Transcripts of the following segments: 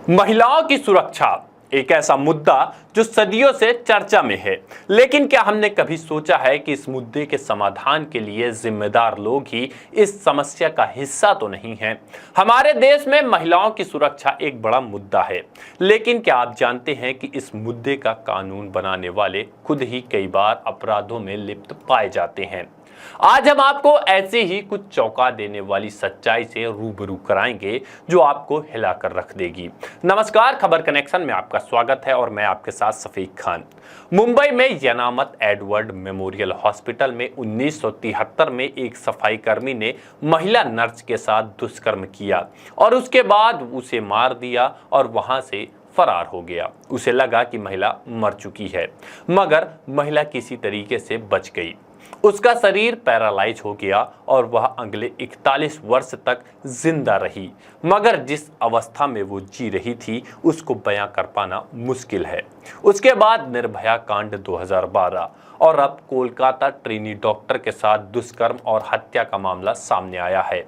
महिलाओं की सुरक्षा एक ऐसा मुद्दा जो सदियों से चर्चा में है, लेकिन क्या हमने कभी सोचा है कि इस मुद्दे के समाधान के लिए जिम्मेदार लोग ही इस समस्या का हिस्सा तो नहीं हैं। हमारे देश में महिलाओं की सुरक्षा एक बड़ा मुद्दा है, लेकिन क्या आप जानते हैं कि इस मुद्दे का कानून बनाने वाले खुद ही कई बार अपराधों में लिप्त पाए जाते हैं। आज हम आपको ऐसे ही कुछ चौंका देने वाली सच्चाई से रूबरू कराएंगे जो आपको हिलाकर रख देगी। नमस्कार, खबर कनेक्शन में आपका स्वागत है और मैं आपके साथ सफीक खान। मुंबई में यनामत एडवर्ड मेमोरियल हॉस्पिटल में 1973 में एक सफाई कर्मी ने महिला नर्स के साथ दुष्कर्म किया और उसके बाद उसे मार दिया और वहां से फरार हो गया। उसे लगा कि महिला मर चुकी है, मगर महिला किसी तरीके से बच गई। उसका शरीर पैरालाइज हो गया और वह अगले 41 वर्ष तक जिंदा रही, मगर जिस अवस्था में वो जी रही थी उसको बयां कर पाना मुश्किल है। उसके बाद निर्भया कांड 2012 और अब कोलकाता ट्रेनी डॉक्टर के साथ दुष्कर्म और हत्या का मामला सामने आया है।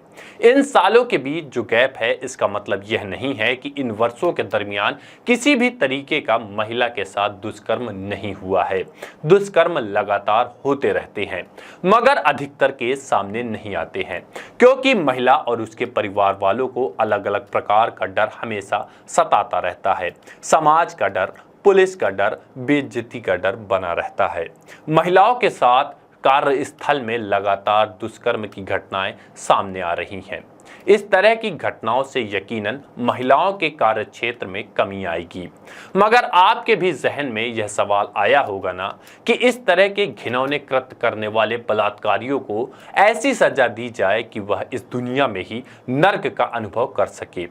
इन सालों के बीच जो गैप है, इसका मतलब यह नहीं है कि इन वर्षों के दरमियान किसी भी तरीके का महिला के साथ दुष्कर्म नहीं हुआ है। दुष्कर्म लगातार होते रहते हैं, मगर अधिकतर केस सामने नहीं आते हैं, क्योंकि महिला और उसके परिवार वालों को अलग अलग प्रकार का डर हमेशा सताता रहता है। समाज का डर, पुलिस का डर, बेइज्जती का डर बना रहता है। महिलाओं के साथ कार्यस्थल में लगातार दुष्कर्म की घटनाएं सामने आ रही हैं। इस तरह की घटनाओं से यकीनन महिलाओं के कार्यक्षेत्र में कमी आएगी, मगर आपके भी जहन में यह सवाल आया होगा ना कि इस तरह के घिनौने कृत्य करने वाले बलात्कारियों को ऐसी सजा दी जाए कि वह इस दुनिया में ही नर्क का अनुभव कर सके।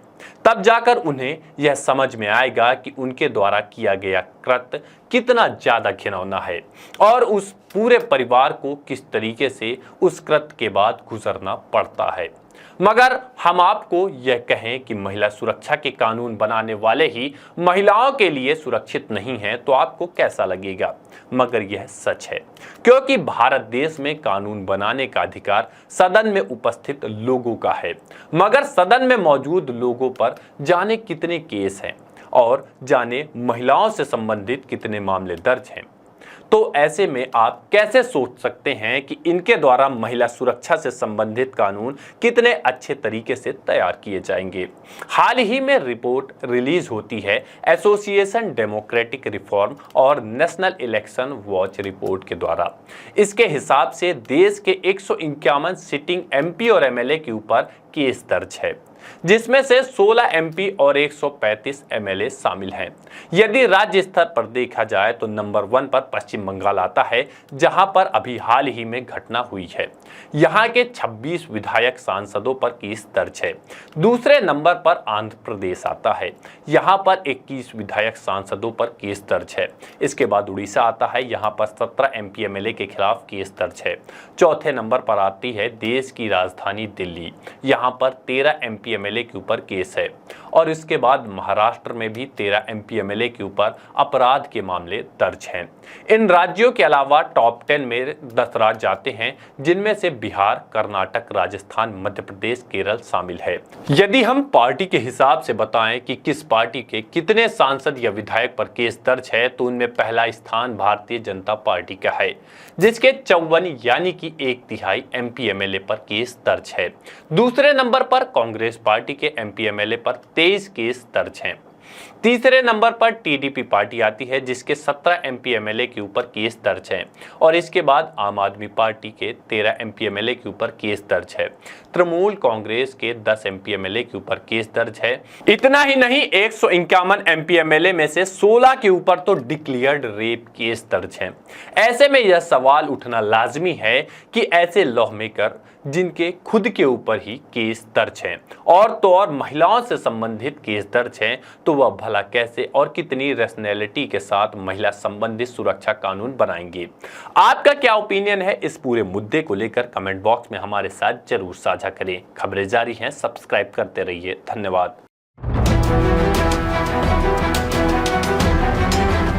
तब जाकर उन्हें यह समझ में आएगा कि उनके द्वारा किया गया कृत्य कितना ज्यादा घिनौना है और उस पूरे परिवार को किस तरीके से उस कृत्य के बाद गुजरना पड़ता है। मगर हम आपको यह कहें कि महिला सुरक्षा के कानून बनाने वाले ही महिलाओं के लिए सुरक्षित नहीं हैं, तो आपको कैसा लगेगा? मगर यह सच है, क्योंकि भारत देश में कानून बनाने का अधिकार सदन में उपस्थित लोगों का है, मगर सदन में मौजूद लोगों पर जाने कितने केस हैं और जाने महिलाओं से संबंधित कितने मामले दर्ज हैं। तो ऐसे में आप कैसे सोच सकते हैं कि इनके द्वारा महिला सुरक्षा से संबंधित कानून कितने अच्छे तरीके से तैयार किए जाएंगे? हाल ही में रिपोर्ट रिलीज होती है एसोसिएशन डेमोक्रेटिक रिफॉर्म और नेशनल इलेक्शन वॉच रिपोर्ट के द्वारा। इसके हिसाब से देश के 151 सिटिंग एमपी और एमएलए के ऊपर केस दर्ज है, जिसमें से 16 एमपी और 135 एमएलए शामिल हैं। यदि राज्य स्तर पर देखा जाए तो नंबर 1 पर पश्चिम बंगाल आता है, जहां पर अभी हाल ही में घटना हुई है। यहां के 26 विधायक सांसदों पर केस दर्ज है। दूसरे नंबर पर आंध्र प्रदेश आता है, यहां पर 21 विधायक सांसदों पर केस दर्ज है। इसके बाद उड़ीसा आता है, यहां पर 17 एमपी एमएलए के खिलाफ केस दर्ज है। चौथे नंबर पर आती है देश की राजधानी दिल्ली, यहां पर 13 एमपी एमएलए के ऊपर केस है। और इसके बाद महाराष्ट्र में भी 13 एमपी एमएलए के ऊपर अपराध के मामले दर्ज हैं। इन राज्यों के अलावा टॉप 10 में 10 राज्य आते हैं, जिनमें से बिहार, कर्नाटक, राजस्थान, मध्य प्रदेश, केरल शामिल है। यदि हम पार्टी के हिसाब से बताएं कि किस पार्टी के कितने सांसद या विधायक पर केस दर्ज है, तो उनमें पहला स्थान भारतीय जनता पार्टी का है, जिसके 54 यानी कि 1/3 एमपी एमएलए पर केस दर्ज है। दूसरे नंबर पर कांग्रेस पार्टी के एमपी एमएलए पर 23 केस दर्ज हैं। तीसरे नंबर पर टीडीपी पार्टी आती है, जिसके 17 एमपी एमएलए के ऊपर केस दर्ज है। और इसके बाद आम आदमी पार्टी के 13 एमपी एमएलए के ऊपर केस दर्ज है। तृणमूल कांग्रेस के 10 एमपी एमएलए के ऊपर केस दर्ज है। इतना ही नहीं, 151 एमपी एमएलए में से 16 के ऊपर तो डिक्लेयर्ड रेप केस दर्ज है। ऐसे में यह सवाल उठना लाजमी है कि ऐसे लॉ मेकर जिनके खुद के ऊपर ही केस दर्ज हैं और तो और महिलाओं से संबंधित केस दर्ज हैं, तो वह भला कैसे और कितनी रैशनैलिटी के साथ महिला संबंधित सुरक्षा कानून बनाएंगे? आपका क्या ओपिनियन है इस पूरे मुद्दे को लेकर? कमेंट बॉक्स में हमारे साथ जरूर साझा करें। खबरें जारी हैं, सब्सक्राइब करते रहिए। धन्यवाद।